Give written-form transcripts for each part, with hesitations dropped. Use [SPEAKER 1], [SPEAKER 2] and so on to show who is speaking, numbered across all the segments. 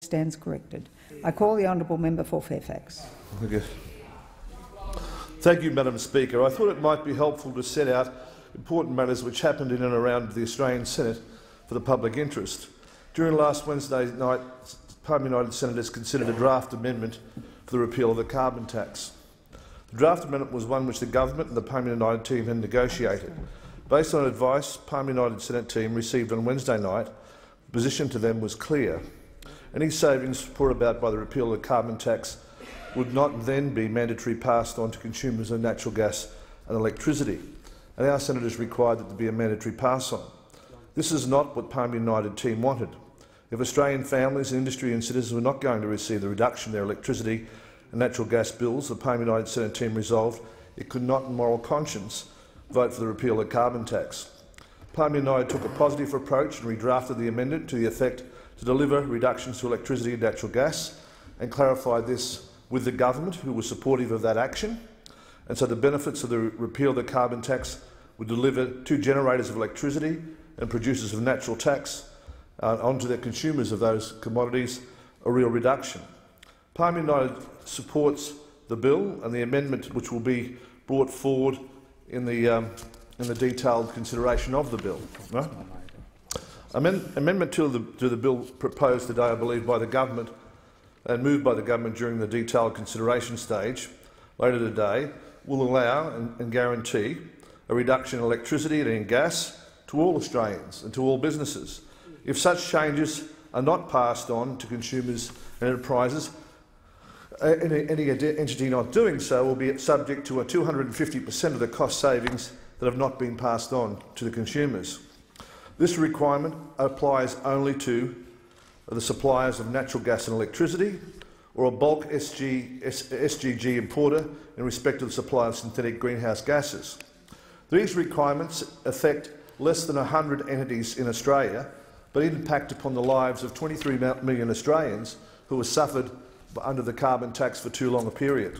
[SPEAKER 1] stands corrected. I call the honourable member for Fairfax.
[SPEAKER 2] Thank you, Madam Speaker. I thought it might be helpful to set out important matters which happened in and around the Australian Senate for the public interest. During last Wednesday night, PUP United Senators considered a draft amendment for the repeal of the carbon tax. The draft amendment was one which the government and the PUP United team had negotiated. Based on advice PUP United Senate team received on Wednesday night, the position to them was clear. Any savings brought about by the repeal of the carbon tax would not then be mandatory passed on to consumers of natural gas and electricity, and our senators required that there be a mandatory pass-on. This is not what PUP United team wanted. If Australian families, industry and citizens were not going to receive the reduction in their electricity and natural gas bills, the PUP United Senate team resolved it could not in moral conscience vote for the repeal of the carbon tax. PUP United took a positive approach and redrafted the amendment to the effect to deliver reductions to electricity and natural gas, and clarified this with the government, who was supportive of that action. And so the benefits of the repeal of the carbon tax would deliver to generators of electricity and producers of natural tax onto their consumers of those commodities a real reduction. PUP United supports the bill and the amendment which will be brought forward in the detailed consideration of the bill. No? Amendment to the bill proposed today, I believe, by the government and moved by the government during the detailed consideration stage later today will allow and guarantee a reduction in electricity and in gas to all Australians and to all businesses. If such changes are not passed on to consumers and enterprises, any entity not doing so will be subject to a 250% of the cost savings that have not been passed on to the consumers. This requirement applies only to the suppliers of natural gas and electricity, or a bulk SGG importer in respect of the supply of synthetic greenhouse gases. These requirements affect less than 100 entities in Australia, but impact upon the lives of 23 million Australians who have suffered under the carbon tax for too long a period.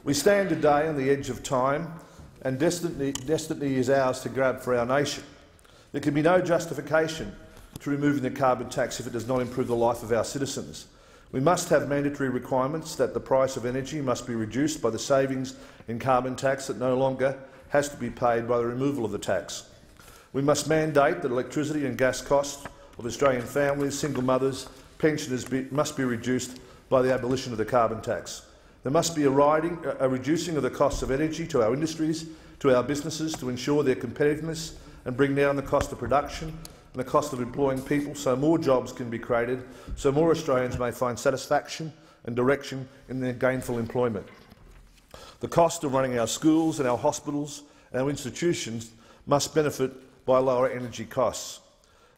[SPEAKER 2] We stand today on the edge of time, and destiny is ours to grab for our nation. There can be no justification to removing the carbon tax if it does not improve the life of our citizens. We must have mandatory requirements that the price of energy must be reduced by the savings in carbon tax that no longer has to be paid by the removal of the tax. We must mandate that electricity and gas costs of Australian families, single mothers, pensioners must be reduced by the abolition of the carbon tax. There must be a reducing of the costs of energy to our industries, to our businesses, to ensure their competitiveness and bring down the cost of production and the cost of employing people so more jobs can be created, so more Australians may find satisfaction and direction in their gainful employment. The cost of running our schools and our hospitals and our institutions must benefit by lower energy costs.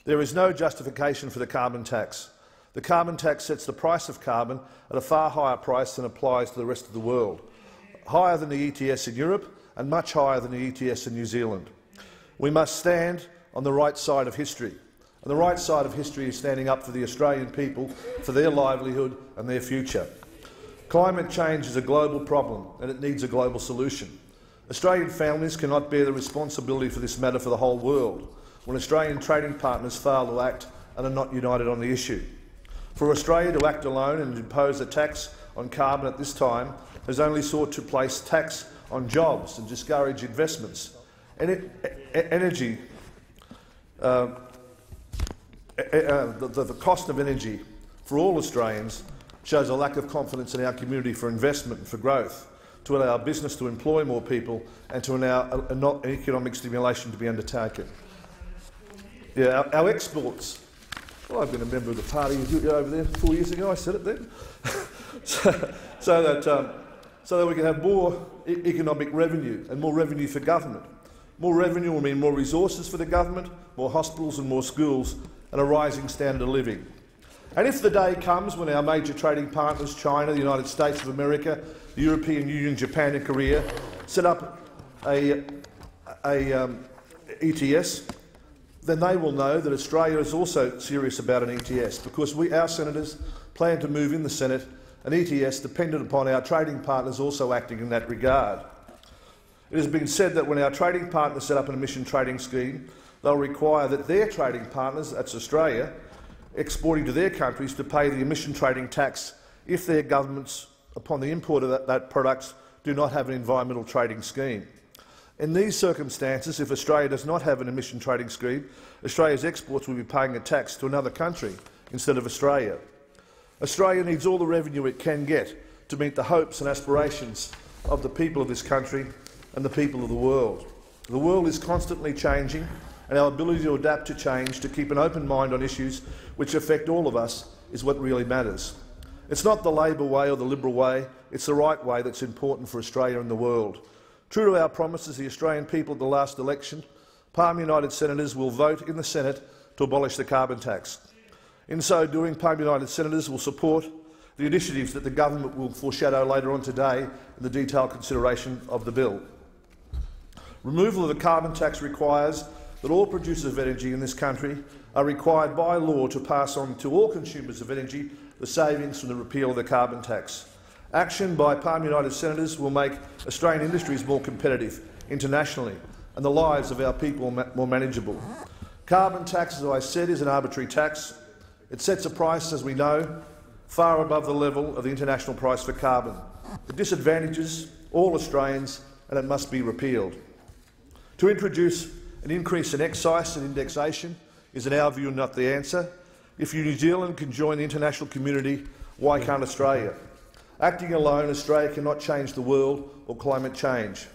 [SPEAKER 2] There is no justification for the carbon tax. The carbon tax sets the price of carbon at a far higher price than applies to the rest of the world, higher than the ETS in Europe and much higher than the ETS in New Zealand. We must stand on the right side of history, and the right side of history is standing up for the Australian people, for their livelihood and their future. Climate change is a global problem and it needs a global solution. Australian families cannot bear the responsibility for this matter for the whole world when Australian trading partners fail to act and are not united on the issue. For Australia to act alone and impose a tax on carbon at this time has only sought to place tax on jobs and discourage investments. The cost of energy for all Australians shows a lack of confidence in our community for investment and for growth, to allow business to employ more people and to allow economic stimulation to be undertaken. Yeah, our exports. Well, I've been a member of the party over there 4 years ago. I said it then. so that we can have more economic revenue and more revenue for government. More revenue will mean more resources for the government, more hospitals and more schools, and a rising standard of living. And if the day comes when our major trading partners, China, the United States of America, the European Union, Japan and Korea, set up a ETS, then they will know that Australia is also serious about an ETS, because our senators plan to move in the Senate an ETS dependent upon our trading partners also acting in that regard. It has been said that when our trading partners set up an emission trading scheme, they'll require that their trading partners, that's Australia, exporting to their countries to pay the emission trading tax if their governments, upon the import of that product, do not have an environmental trading scheme. In these circumstances, if Australia does not have an emission trading scheme, Australia's exports will be paying a tax to another country instead of Australia. Australia needs all the revenue it can get to meet the hopes and aspirations of the people of this country and the people of the world. The world is constantly changing, and our ability to adapt to change, to keep an open mind on issues which affect all of us, is what really matters. It's not the Labor way or the Liberal way, it's the right way that's important for Australia and the world. True to our promises, the Australian people at the last election, PALM United Senators will vote in the Senate to abolish the carbon tax. In so doing, PALM United Senators will support the initiatives that the government will foreshadow later on today in the detailed consideration of the bill. Removal of the carbon tax requires that all producers of energy in this country are required by law to pass on to all consumers of energy the savings from the repeal of the carbon tax. Action by PALM United Senators will make Australian industries more competitive internationally and the lives of our people more manageable. Carbon tax, as I said, is an arbitrary tax. It sets a price, as we know, far above the level of the international price for carbon. It disadvantages all Australians, and it must be repealed. To introduce an increase in excise and indexation is, in our view, not the answer. If New Zealand can join the international community, why can't Australia? Acting alone, Australia cannot change the world or climate change.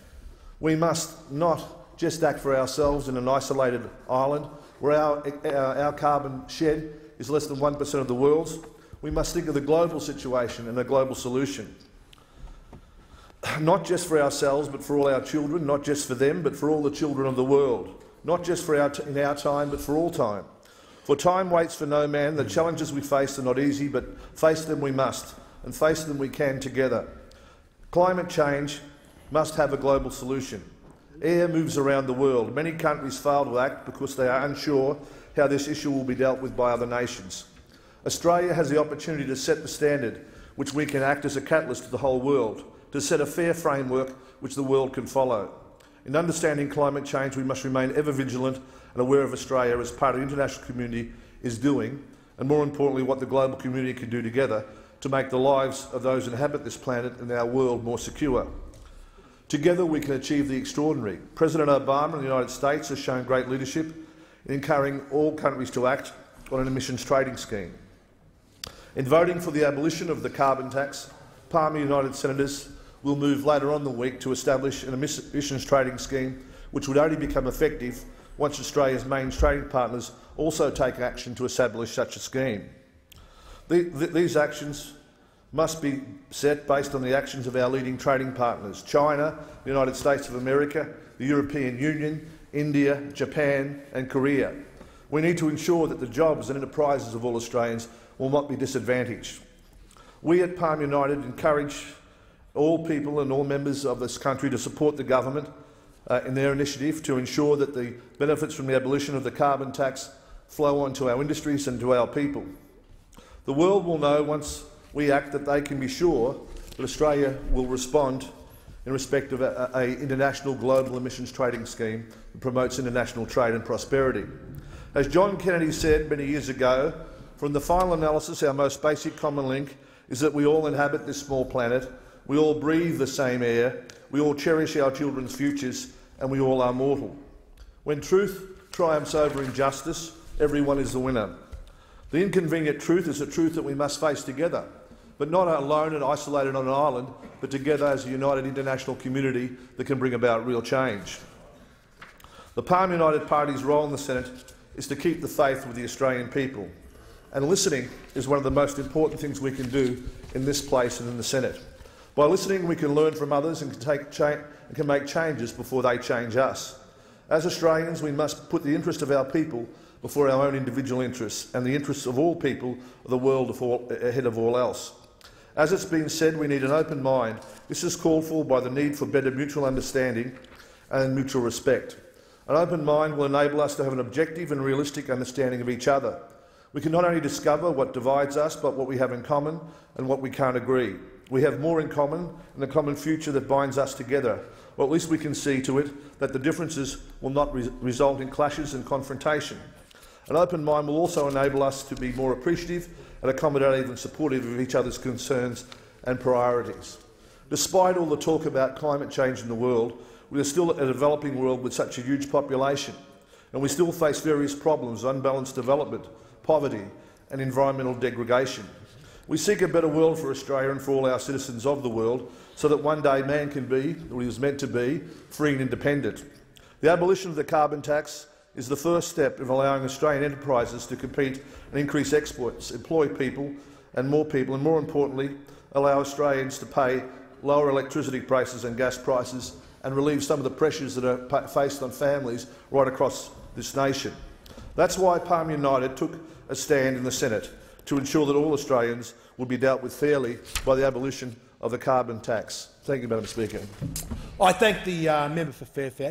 [SPEAKER 2] We must not just act for ourselves in an isolated island where our carbon shed is less than 1% of the world's. We must think of the global situation and a global solution. Not just for ourselves, but for all our children, not just for them, but for all the children of the world. Not just for in our time, but for all time. For time waits for no man. The challenges we face are not easy, but face them we must, and face them we can together. Climate change must have a global solution. Air moves around the world. Many countries fail to act because they are unsure how this issue will be dealt with by other nations. Australia has the opportunity to set the standard which we can act as a catalyst to the whole world, to set a fair framework which the world can follow. In understanding climate change, we must remain ever vigilant and aware of Australia as part of the international community is doing, and more importantly, what the global community can do together to make the lives of those who inhabit this planet and our world more secure. Together we can achieve the extraordinary. President Obama of the United States has shown great leadership in encouraging all countries to act on an emissions trading scheme. In voting for the abolition of the carbon tax, PALM United Senators will move later on the week to establish an emissions trading scheme which would only become effective once Australia's main trading partners also take action to establish such a scheme. These actions must be set based on the actions of our leading trading partners: China, the United States of America, the European Union, India, Japan and Korea. We need to ensure that the jobs and enterprises of all Australians will not be disadvantaged. We at PALM United encourage all people and all members of this country to support the government in their initiative to ensure that the benefits from the abolition of the carbon tax flow on to our industries and to our people. The world will know once we act that they can be sure that Australia will respond in respect of an international global emissions trading scheme that promotes international trade and prosperity. As John Kennedy said many years ago, from the final analysis, our most basic common link is that we all inhabit this small planet, we all breathe the same air, we all cherish our children's futures, and we all are mortal. When truth triumphs over injustice, everyone is the winner. The inconvenient truth is a truth that we must face together, but not alone and isolated on an island, but together as a united international community that can bring about real change. The PALM United Party's role in the Senate is to keep the faith with the Australian people, and listening is one of the most important things we can do in this place and in the Senate. By listening, we can learn from others and can make changes before they change us. As Australians, we must put the interest of our people before our own individual interests, and the interests of all people of the world ahead of all else. As it's been said, we need an open mind. This is called for by the need for better mutual understanding and mutual respect. An open mind will enable us to have an objective and realistic understanding of each other. We can not only discover what divides us, but what we have in common and what we can't agree. We have more in common and a common future that binds us together, or at least we can see to it that the differences will not result in clashes and confrontation. An open mind will also enable us to be more appreciative and accommodative and supportive of each other's concerns and priorities. Despite all the talk about climate change in the world, we are still a developing world with such a huge population, and we still face various problems of unbalanced development, poverty and environmental degradation. We seek a better world for Australia and for all our citizens of the world, so that one day man can be, or he was meant to be, free and independent. The abolition of the carbon tax is the first step of allowing Australian enterprises to compete and increase exports, employ people, and more importantly, allow Australians to pay lower electricity prices and gas prices and relieve some of the pressures that are faced on families right across this nation. That's why Palmer United took a stand in the Senate to ensure that all Australians would be dealt with fairly by the abolition of the carbon tax. Thank you, Madam Speaker.
[SPEAKER 3] I thank the member for Fairfax.